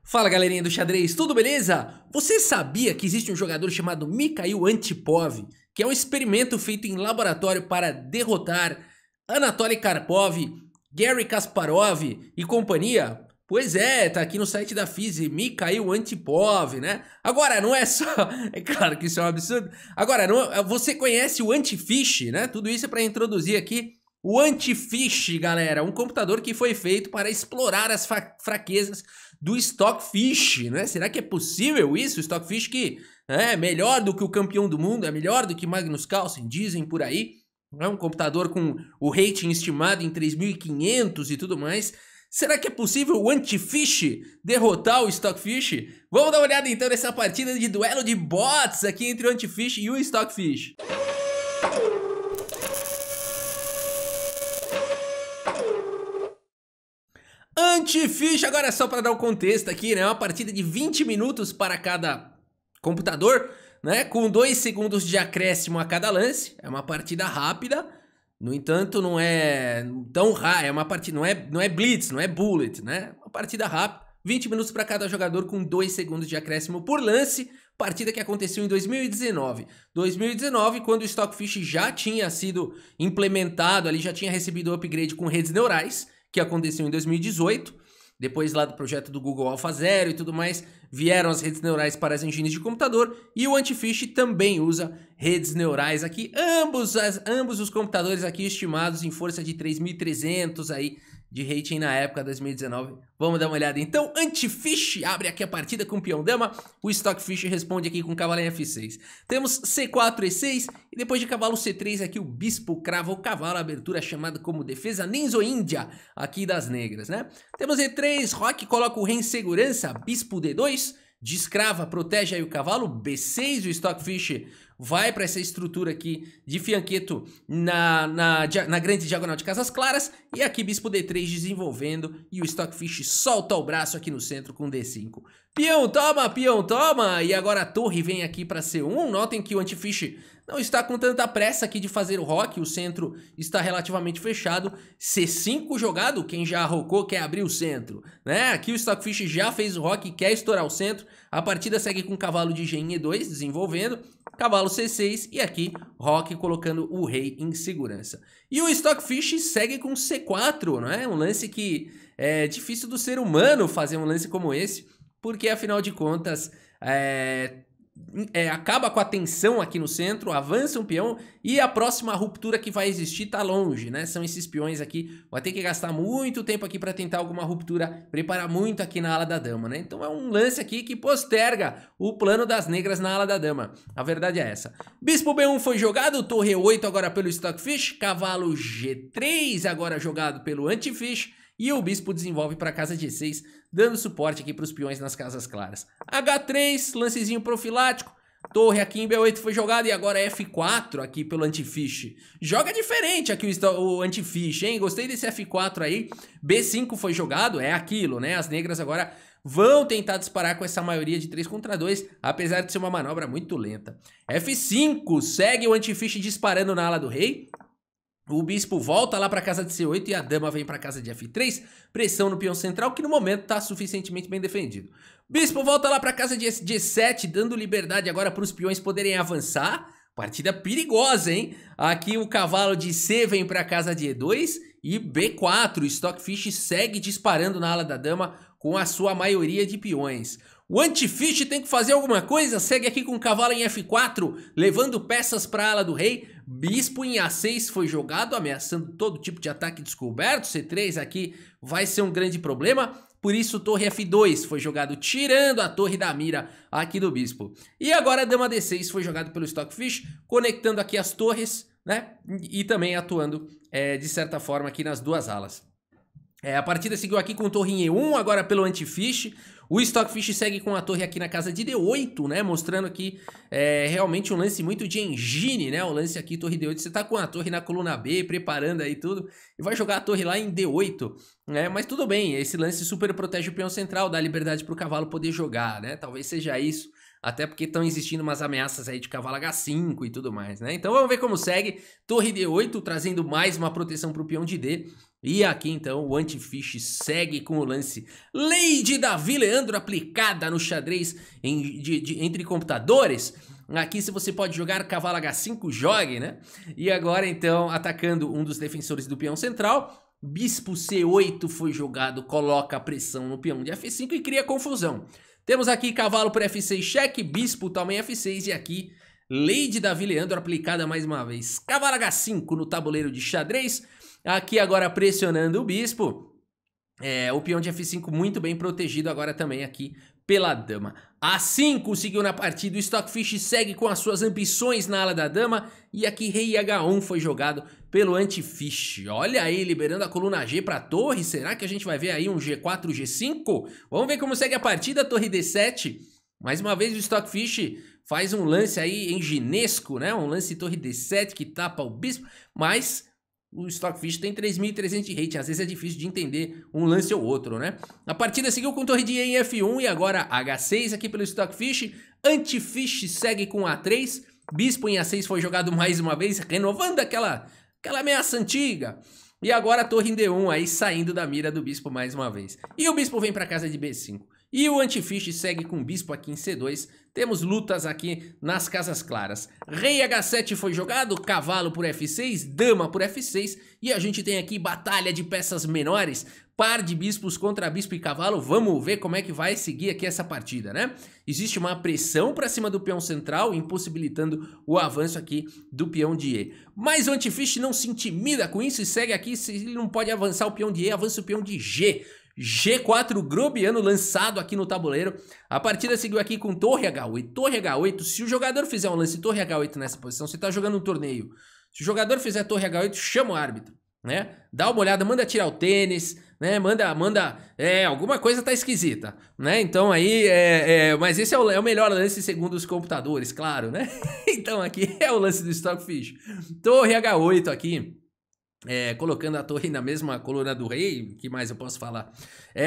Fala galerinha do xadrez, tudo beleza? Você sabia que existe um jogador chamado Mikhail Antipov, que é um experimento feito em laboratório para derrotar Anatoly Karpov, Garry Kasparov e companhia? Pois é, tá aqui no site da FISE, Mikhail Antipov, né? Agora, não é só... É claro que isso é um absurdo. Agora, você conhece o Antifish, né? Tudo isso é para introduzir aqui o Antifish, galera. Um computador que foi feito para explorar as fraquezas do Stockfish, né? Será que é possível isso? O Stockfish que é melhor do que o campeão do mundo, é melhor do que Magnus Carlsen, dizem por aí. É um computador com o rating estimado em 3.500 e tudo mais. Será que é possível o Antifish derrotar o Stockfish? Vamos dar uma olhada então nessa partida de duelo de bots aqui entre o Antifish e o Stockfish. Antifish, agora só para dar um contexto aqui, né? Uma partida de 20 minutos para cada computador, né? Com 2 segundos de acréscimo a cada lance. É uma partida rápida. No entanto, não é tão rápida. É uma partida, não é blitz, não é bullet, né? Uma partida rápida. 20 minutos para cada jogador com 2 segundos de acréscimo por lance. Partida que aconteceu em 2019. 2019, quando o Stockfish já tinha sido implementado ali, já tinha recebido o upgrade com redes neurais, que aconteceu em 2018, depois lá do projeto do Google AlphaZero e tudo mais, vieram as redes neurais para as engines de computador, e o Antifish também usa redes neurais aqui, ambos os computadores aqui estimados em força de 3.300 aí, de rating na época, 2019. Vamos dar uma olhada então. Antifish abre aqui a partida com peão dama, o Stockfish responde aqui com cavalo em F6. Temos C4, E6 e depois de cavalo C3 aqui o bispo crava o cavalo, a abertura chamada como defesa Ninzo Índia aqui das negras, né? Temos E3, Roque coloca o rei em segurança, bispo D2, descrava, protege aí o cavalo, B6, o Stockfish vai para essa estrutura aqui de fianqueto na grande diagonal de casas claras, e aqui bispo D3 desenvolvendo, e o Stockfish solta o braço aqui no centro com D5. Peão toma, e agora a torre vem aqui para C1, notem que o Antifish não está com tanta pressa aqui de fazer o roque, o centro está relativamente fechado. C5 jogado, quem já rocou quer abrir o centro, né? Aqui o Stockfish já fez o roque, quer estourar o centro. A partida segue com cavalo de G em E2, desenvolvendo, cavalo C6 e aqui roque colocando o rei em segurança. E o Stockfish segue com C4, não é? Um lance que é difícil do ser humano fazer um lance como esse, porque afinal de contas acaba com a tensão aqui no centro, avança um peão e a próxima ruptura que vai existir tá longe, né? São esses peões aqui, vai ter que gastar muito tempo aqui para tentar alguma ruptura, preparar muito aqui na ala da dama, né? Então é um lance aqui que posterga o plano das negras na ala da dama, a verdade é essa. Bispo B1 foi jogado, torre E8 agora pelo Stockfish, cavalo G3 agora jogado pelo Antifish, e o bispo desenvolve para a casa de E6, dando suporte aqui para os peões nas casas claras. H3, lancezinho profilático, torre aqui em B8 foi jogado e agora F4 aqui pelo Antifish. Joga diferente aqui o Antifish, hein? Gostei desse F4 aí. B5 foi jogado, é aquilo, né? As negras agora vão tentar disparar com essa maioria de 3 contra 2, apesar de ser uma manobra muito lenta. F5, segue o Antifish disparando na ala do rei. O bispo volta lá para casa de C8 e a dama vem para casa de F3, pressão no peão central que no momento está suficientemente bem defendido. Bispo volta lá para casa de G7, dando liberdade agora para os peões poderem avançar. Partida perigosa, hein? Aqui o cavalo de C vem para casa de E2 e B4. O Stockfish segue disparando na ala da dama com a sua maioria de peões. O Antifish tem que fazer alguma coisa, segue aqui com o cavalo em F4, levando peças para a ala do rei. Bispo em A6 foi jogado, ameaçando todo tipo de ataque descoberto. C3 aqui vai ser um grande problema, por isso torre F2 foi jogado, tirando a torre da mira aqui do bispo. E agora a dama D6 foi jogado pelo Stockfish, conectando aqui as torres, né? E também atuando de certa forma aqui nas duas alas. A partida seguiu aqui com torre em E1, agora pelo Antifish. O Stockfish segue com a torre aqui na casa de D8, né? Mostrando aqui realmente um lance muito de engine, né? O lance aqui, torre D8, você tá com a torre na coluna B, preparando aí tudo, e vai jogar a torre lá em D8, né? Mas tudo bem, esse lance super protege o peão central, dá liberdade pro cavalo poder jogar, né? Talvez seja isso. Até porque estão existindo umas ameaças aí de cavalo H5 e tudo mais, né? Então vamos ver como segue. Torre D8 trazendo mais uma proteção para o peão de D. E aqui então o anti-fish segue com o lance Lady Davi Leandro aplicada no xadrez entre computadores. Aqui se você pode jogar cavalo H5, jogue, né? E agora então atacando um dos defensores do peão central. Bispo C8 foi jogado, coloca pressão no peão de F5 e cria confusão. Temos aqui cavalo por F6 cheque, bispo também F6 e aqui Lady Davi Leandro aplicada mais uma vez. Cavalo H5 no tabuleiro de xadrez. Aqui agora pressionando o bispo. O peão de F5 muito bem protegido agora também aqui pela dama. A5 conseguiu na partida, o Stockfish segue com as suas ambições na ala da dama. E aqui rei H1 foi jogado pelo anti-fish. Olha aí, liberando a coluna G para torre. Será que a gente vai ver aí um G4, G5? Vamos ver como segue a partida, torre D7. Mais uma vez o Stockfish faz um lance aí enginesco, né? Um lance torre D7 que tapa o bispo, mas o Stockfish tem 3.300 de rating, às vezes é difícil de entender um lance ou outro, né? A partida seguiu com torre de E em F1 e agora H6 aqui pelo Stockfish. Anti-fish segue com A3, bispo em A6 foi jogado mais uma vez, renovando aquela ameaça antiga. E agora a torre em D1 aí saindo da mira do bispo mais uma vez. E o bispo vem para casa de B5. E o anti-fish segue com o bispo aqui em C2. Temos lutas aqui nas casas claras. Rei H7 foi jogado, cavalo por F6, dama por F6. E a gente tem aqui batalha de peças menores. Par de bispos contra bispo e cavalo. Vamos ver como é que vai seguir aqui essa partida, né? Existe uma pressão para cima do peão central, impossibilitando o avanço aqui do peão de E. Mas o anti-fish não se intimida com isso e segue aqui. Se ele não pode avançar o peão de E, avança o peão de G. G4 grobiano lançado aqui no tabuleiro. A partida seguiu aqui com torre H8. Torre H8, se o jogador fizer um lance torre H8 nessa posição, você tá jogando um torneio. Se o jogador fizer torre H8, chama o árbitro, né? Dá uma olhada, manda tirar o tênis, né? Manda, alguma coisa tá esquisita, né? Então aí, mas esse é o melhor lance segundo os computadores, claro, né? Então aqui é o lance do Stockfish. Torre H8 aqui. Colocando a torre na mesma coluna do rei, que mais eu posso falar?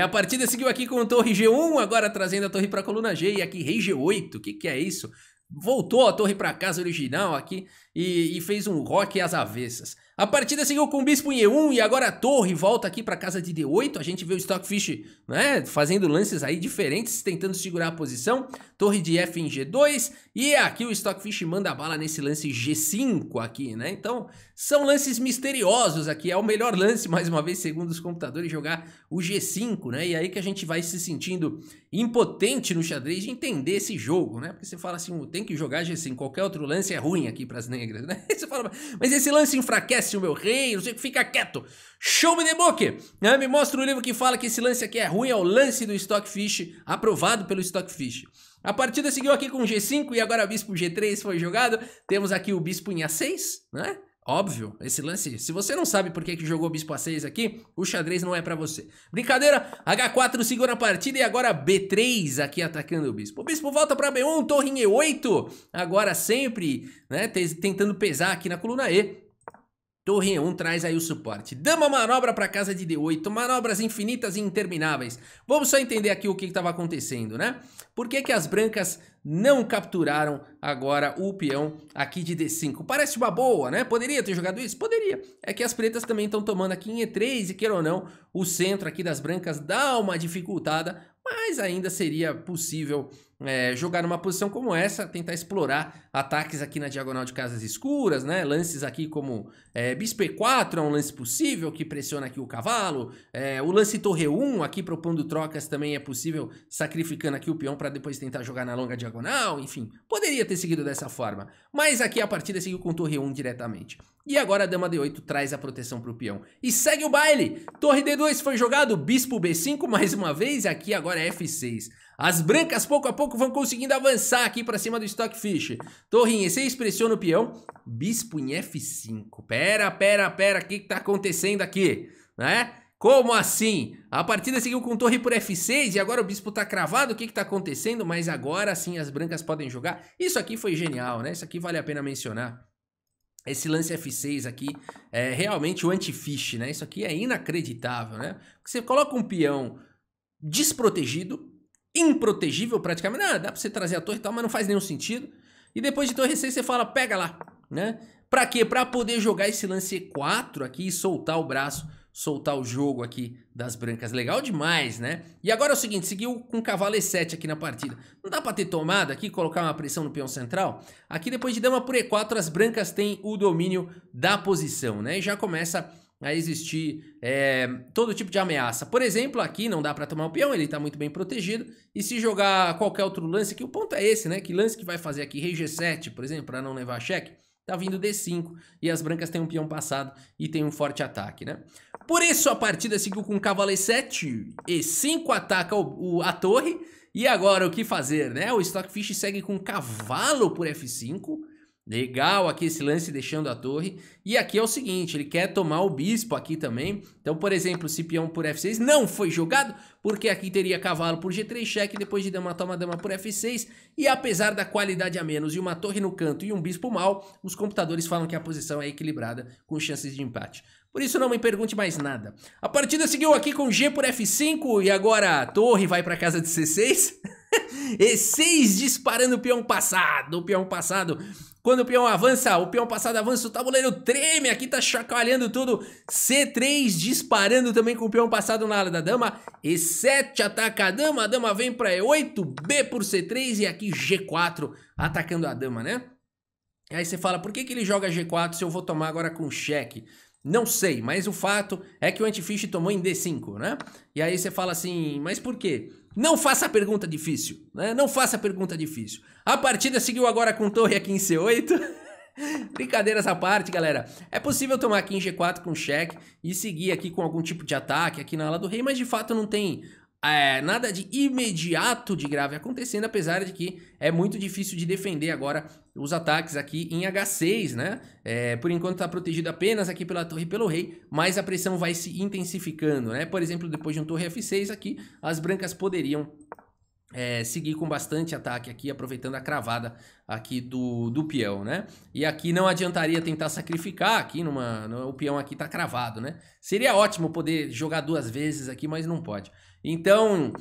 A partida seguiu aqui com torre G1, agora trazendo a torre para a coluna G, e aqui rei G8, o que é isso? Voltou a torre para casa original aqui e fez um roque às avessas. A partida seguiu com o bispo em E1 e agora a torre volta aqui para casa de D8. A gente vê o Stockfish, né, fazendo lances aí diferentes, tentando segurar a posição. Torre de F em G2 e aqui o Stockfish manda bala nesse lance G5 aqui, né? Então são lances misteriosos aqui. É o melhor lance, mais uma vez, segundo os computadores, jogar o G5, né? E aí que a gente vai se sentindo impotente no xadrez de entender esse jogo, né? Porque você fala assim, tem que jogar G5, qualquer outro lance é ruim aqui para as negras, né? Você fala, mas esse lance enfraquece o meu rei, não sei o que, fica quieto. Show me the book! Né? Me mostra o livro que fala que esse lance aqui é ruim, é o lance do Stockfish, aprovado pelo Stockfish. A partida seguiu aqui com G5 e agora bispo G3 foi jogado. Temos aqui o bispo em A6, né? Óbvio, esse lance, se você não sabe por que jogou bispo A6 aqui, o xadrez não é pra você. Brincadeira, H4 seguiu na partida e agora B3 aqui atacando o bispo. O bispo volta pra B1, torre em E8, agora sempre, né, tentando pesar aqui na coluna E. Torre E1 traz aí o suporte. Dama manobra para casa de D8. Manobras infinitas e intermináveis. Vamos só entender aqui o que estava acontecendo, né? Por que as brancas não capturaram agora o peão aqui de D5? Parece uma boa, né? Poderia ter jogado isso? Poderia. É que as pretas também estão tomando aqui em E3 e, queira ou não, o centro aqui das brancas dá uma dificultada, mas ainda seria possível jogar numa posição como essa, tentar explorar ataques aqui na diagonal de casas escuras, né? Lances aqui como bispo E4 é um lance possível que pressiona aqui o cavalo, o lance torre 1 aqui propondo trocas também é possível, sacrificando aqui o peão para depois tentar jogar na longa diagonal, enfim, poderia ter seguido dessa forma, mas aqui a partida seguiu com torre 1 diretamente. E agora a dama D8 traz a proteção para o peão. E segue o baile! Torre D2 foi jogado, bispo B5 mais uma vez, aqui agora é F6. As brancas pouco a pouco vão conseguindo avançar aqui para cima do Stockfish. Torre em E6, pressiona o peão. Bispo em F5. Pera, o que tá acontecendo aqui? Né? Como assim? A partida seguiu com torre por F6 e agora o bispo tá cravado. O que tá acontecendo? Mas agora sim as brancas podem jogar. Isso aqui foi genial, né? Isso aqui vale a pena mencionar. Esse lance F6 aqui é realmente o anti-fish, né? Isso aqui é inacreditável, né? Você coloca um peão desprotegido, improtegível praticamente, dá pra você trazer a torre e tal, mas não faz nenhum sentido. E depois de torre 6 você fala, pega lá, né? Pra quê? Pra poder jogar esse lance E4 aqui e soltar o braço soltar o jogo aqui das brancas. Legal demais, né? E agora é o seguinte, seguiu com cavalo E7 aqui na partida. Não dá pra ter tomada aqui, colocar uma pressão no peão central? Aqui depois de dama por E4, as brancas têm o domínio da posição, né? E já começa a existir todo tipo de ameaça. Por exemplo, aqui não dá pra tomar o peão, ele tá muito bem protegido. E se jogar qualquer outro lance aqui, o ponto é esse, né? Que lance que vai fazer aqui? Rei G7, por exemplo, pra não levar cheque. Tá vindo D5 e as brancas têm um peão passado e tem um forte ataque, né? Por isso a partida seguiu com cavalo E7, E5 ataca a torre. E agora o que fazer, né? O Stockfish segue com cavalo por F5. Legal aqui esse lance deixando a torre. E aqui é o seguinte, ele quer tomar o bispo aqui também. Então, por exemplo, se peão por F6 não foi jogado, porque aqui teria cavalo por G3 cheque, depois de dama toma dama por F6. E apesar da qualidade a menos e uma torre no canto e um bispo mal, os computadores falam que a posição é equilibrada, com chances de empate. Por isso não me pergunte mais nada. A partida seguiu aqui com G por F5 e agora a torre vai para casa de C6. E6 disparando o peão passado, Quando o peão avança, o peão passado avança, o tabuleiro treme, aqui tá chacoalhando tudo. C3 disparando também com o peão passado na ala da dama. E7 ataca a dama vem pra E8, B por C3 e aqui G4 atacando a dama, né? Aí você fala, por que ele joga G4 se eu vou tomar agora com cheque? Não sei, mas o fato é que o anti-fish tomou em D5, né? E aí você fala assim, mas por quê? Não faça pergunta difícil, né? Não faça pergunta difícil. A partida seguiu agora com torre aqui em C8. Brincadeiras à parte, galera. É possível tomar aqui em G4 com cheque e seguir aqui com algum tipo de ataque aqui na ala do rei, mas de fato não tem nada de imediato de grave acontecendo, apesar de que é muito difícil de defender agora os ataques aqui em H6, né? Por enquanto está protegido apenas aqui pela torre e pelo rei, mas a pressão vai se intensificando, né? Por exemplo, depois de um torre F6 aqui, as brancas poderiam seguir com bastante ataque aqui, aproveitando a cravada aqui do peão, né? E aqui não adiantaria tentar sacrificar aqui o peão aqui tá cravado, né? Seria ótimo poder jogar duas vezes aqui, mas não pode. Então,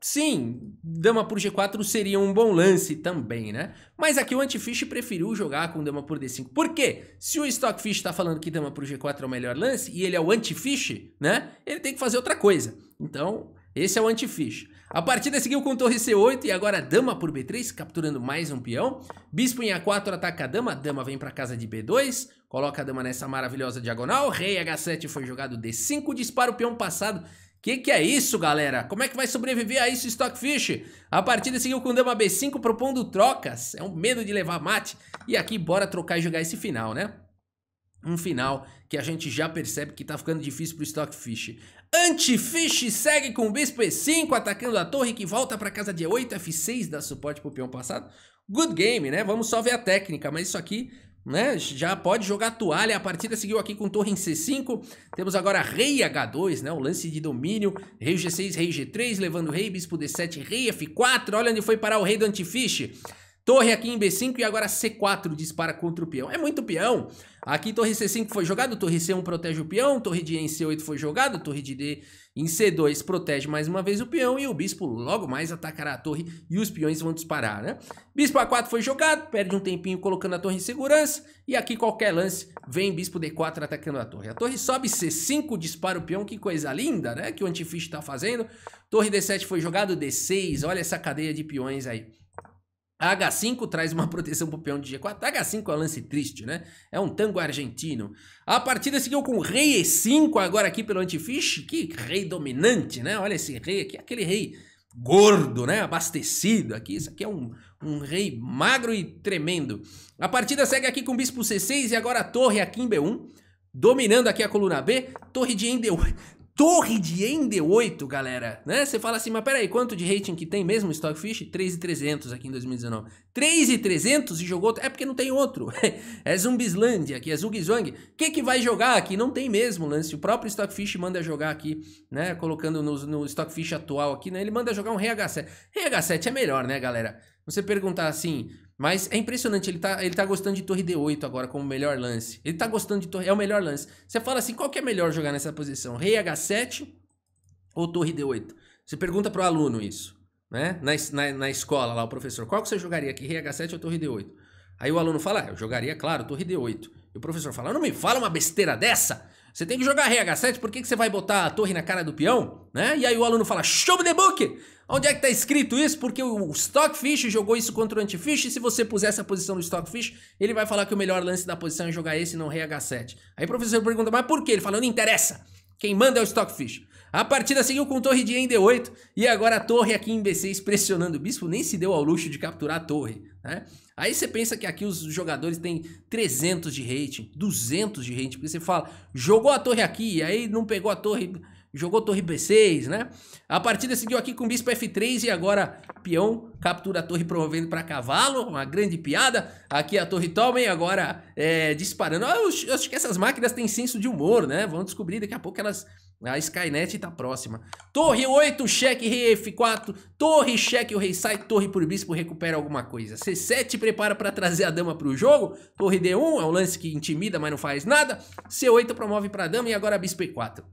sim, dama por G4 seria um bom lance também, né? Mas aqui o anti-fish preferiu jogar com dama por D5. Por quê? Se o Stockfish tá falando que dama por G4 é o melhor lance e ele é o anti-fish, né? Ele tem que fazer outra coisa. Então, esse é o anti-fish. A partida seguiu com torre C8 e agora dama por B3, capturando mais um peão. Bispo em A4 ataca a dama vem para casa de B2, coloca a dama nessa maravilhosa diagonal. Rei H7 foi jogado D5, dispara o peão passado. Que é isso, galera? Como é que vai sobreviver a isso, Stockfish? A partida seguiu com dama B5 propondo trocas. É um medo de levar mate. E aqui bora trocar e jogar esse final, né? Um final que a gente já percebe que tá ficando difícil pro Stockfish. Anti-fish segue com o bispo E5 atacando a torre que volta para casa de E8, F6 dá suporte pro peão passado. Good game, né? Vamos só ver a técnica, mas isso aqui, né, já pode jogar toalha. A partida seguiu aqui com torre em C5. Temos agora rei H2, né, o lance de domínio. Rei G6, rei G3, levando o rei, bispo D7, rei F4. Olha onde foi parar o rei do anti-fish. Torre aqui em B5 e agora C4 dispara contra o peão. É muito peão. Aqui torre C5 foi jogado, torre C1 protege o peão, torre de E em C8 foi jogado, torre de D em C2 protege mais uma vez o peão e o bispo logo mais atacará a torre e os peões vão disparar, né? Bispo A4 foi jogado, perde um tempinho colocando a torre em segurança e aqui qualquer lance vem bispo D4 atacando a torre. A torre sobe C5, dispara o peão, que coisa linda, né? Que o anti-fish tá fazendo. Torre D7 foi jogado, D6, olha essa cadeia de peões aí. H5 traz uma proteção pro peão de G4. H5 é um lance triste, né? É um tango argentino. A partida seguiu com rei E5 agora aqui pelo anti-fish. Que rei dominante, né? Olha esse rei aqui, aquele rei gordo, né? Abastecido aqui. Isso aqui é um rei magro e tremendo. A partida segue aqui com bispo C6 e agora a torre aqui em B1. Dominando aqui a coluna B. Torre de Ende8. Torre de Ende8, galera, né? Você fala assim, mas peraí, quanto de rating que tem mesmo o Stockfish? 3.300 aqui em 2019. 3.300 e jogou... É porque não tem outro. É Zumbislandia aqui, é Zugzwang. O que vai jogar aqui? Não tem mesmo lance. O próprio Stockfish manda jogar aqui, né? Colocando no Stockfish atual aqui, né? Ele manda jogar um rei H7. Rei H7 é melhor, né, galera? Você perguntar assim... Mas é impressionante, ele tá gostando de torre D8 agora como melhor lance. Ele tá gostando de torre, é o melhor lance. Você fala assim, qual que é melhor jogar nessa posição? Rei H7 ou torre D8? Você pergunta pro aluno isso, né? Na escola lá, o professor, qual que você jogaria aqui, rei H7 ou torre D8? Aí o aluno fala, eu jogaria, claro, torre D8. E o professor fala, não me fala uma besteira dessa! você tem que jogar rei H7, por que você vai botar a torre na cara do peão? Né? E aí o aluno fala, show me the book! Onde é que tá escrito isso? Porque o Stockfish jogou isso contra o Antifish, e se você puser essa posição do Stockfish, ele vai falar que o melhor lance da posição é jogar esse e não rei H7. Aí o professor pergunta, mas por quê? Ele fala, não interessa, quem manda é o Stockfish. A partida seguiu com torre de em D8, e agora a torre aqui em B6 pressionando o bispo, nem se deu ao luxo de capturar a torre, né? Aí você pensa que aqui os jogadores têm 300 de rating, 200 de rating, porque você fala, jogou a torre aqui, aí não pegou a torre, jogou torre B6, né? A partida seguiu aqui com bispo F3 e agora peão captura a torre promovendo para cavalo, uma grande piada. Aqui a torre toma e agora disparando. Eu acho que essas máquinas têm senso de humor, né? Vão descobrir daqui a pouco a Skynet tá próxima. Torre 8, cheque, rei F4, torre, cheque, o rei sai, torre por bispo, recupera alguma coisa. C7 prepara para trazer a dama para o jogo, torre D1 é um lance que intimida, mas não faz nada. C8 promove para a dama e agora bispo E4.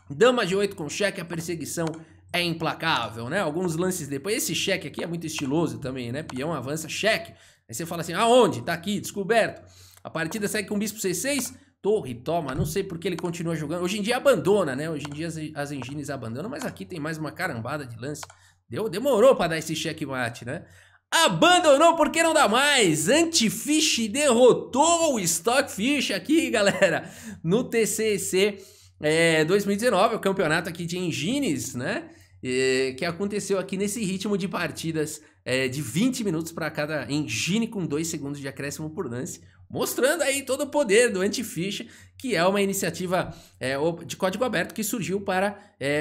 Dama G8 com cheque, a perseguição é implacável, né? Alguns lances depois, esse cheque aqui é muito estiloso também, né? Peão avança, cheque. Aí você fala assim, aonde? Tá aqui, descoberto. A partida segue com bispo C6, torre, toma, não sei porque ele continua jogando. Hoje em dia abandona, né? Hoje em dia as engines abandonam, mas aqui tem mais uma carambada de lance. Demorou pra dar esse checkmate, né? Abandonou porque não dá mais. Antifish derrotou o Stockfish aqui, galera, no TCC 2019, o campeonato aqui de engines, né? Que aconteceu aqui nesse ritmo de partidas de 20 minutos para cada engine com 2 segundos de acréscimo por lance, mostrando aí todo o poder do Antifish, que é uma iniciativa de código aberto que surgiu para...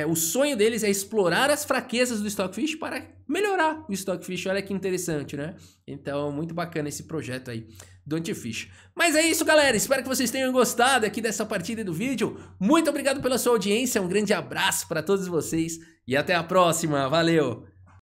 o sonho deles é explorar as fraquezas do Stockfish para melhorar o Stockfish. Olha que interessante, né? Então, muito bacana esse projeto aí do Antifish. Mas é isso, galera. Espero que vocês tenham gostado aqui dessa partida e do vídeo. Muito obrigado pela sua audiência. Um grande abraço para todos vocês e até a próxima. Valeu!